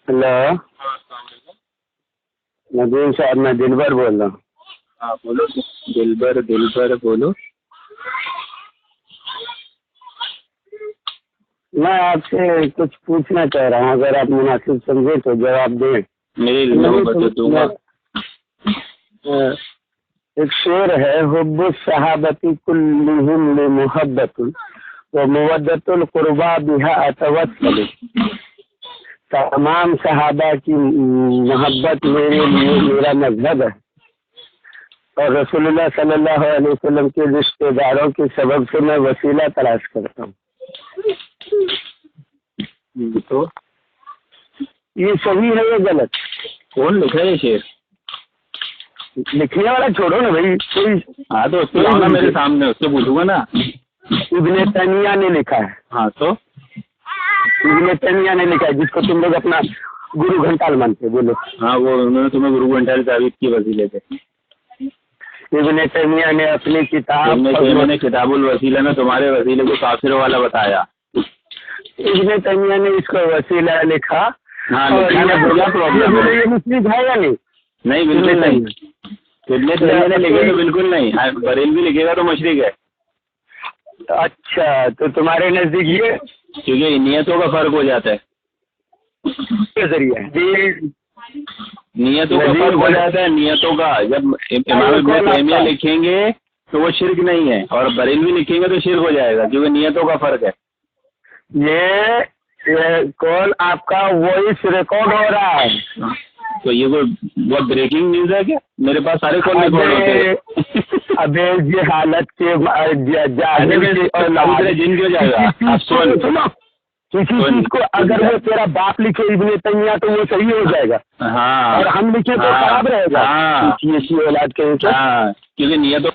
Hello, Nadeem صاحب میں دلبر بول رہا ہوں. ہاں بولو. دلبر بولو. میں آپ سے کچھ پوچھنا چاہ رہا ہوں، اگر آپ مناسب سمجھے تو جواب دیں. میری نوبت دوں گا. ایک شعر ہے، حب الصحابتی کلہم لمحبت ومودۃ القربا بہا اتوسل. تمام صحابہ کی محبت میرے لیے میرا مذہب ہے، اور رسول اللہ صلی اللہ علیہ وسلم کے رشتہ داروں کے سبب سے میں وسیلہ تلاش کرتا ہوں. تو یہ صحیح ہے یا غلط؟ کون لکھا ہے یہ شعر؟ لکھنے والا چھوڑو نا بھائی، کوئی. ہاں تو اس کو لاؤ نا میرے سامنے، اس سے پوچھوں گا نا. ابن تیمیہ نے لکھا ہے. ہاں تو ابن تیمیہ نے لکھا ہے، جس کو تم لوگ اپنا گرو گھنٹال مانتے. بولو. ہاں، وہ انہوں نے تمہیں گرو گھنٹال ثابت کی وسیلے تھے. ابن تیمیہ نے اپنی کتاب نے کتاب الوسیلہ میں تمہارے وسیلے کو کافر والا بتایا. ابن تیمیہ نے اس کو وسیلہ لکھا. ہاں اور لکھا ہے، بولا پرابلم ہے. یہ مشرک ہے یا نہیں؟ نہیں بالکل نہیں. ابن تیمیہ نے لکھے تو بالکل نہیں. بریلوی لکھے گا تو مشرک ہے. اچھا، تو تمہارے نزدیک یہ کیونکہ نیتوں کا فرق ہو جاتا ہے. ذریعہ نیتوں کا فرق ہو جاتا ہے. نیتوں کا جب امام ابن تیمیہ لکھیں گے تو وہ شرک نہیں ہے، اور بریلوی لکھیں گے تو شرک ہو جائے گا، کیونکہ نیتوں کا فرق ہے. یہ کال آپ کا وائس ریکارڈ ہو رہا ہے. تو یہ کوئی بہت بریکنگ نیوز ہے کیا؟ میرے پاس سارے کال ریکارڈ ہوتے ہیں. ابھی یہ حالت کے جن کیوں جائے گا؟ سنو، کسی چیز کو اگر وہ تیرا باپ لکھے ابن تیمیہ تو وہ صحیح ہو جائے گا. ہاں، اور ہم لکھے تو خراب رہے گا. ہاں، اولاد کے. کیونکہ نیتوں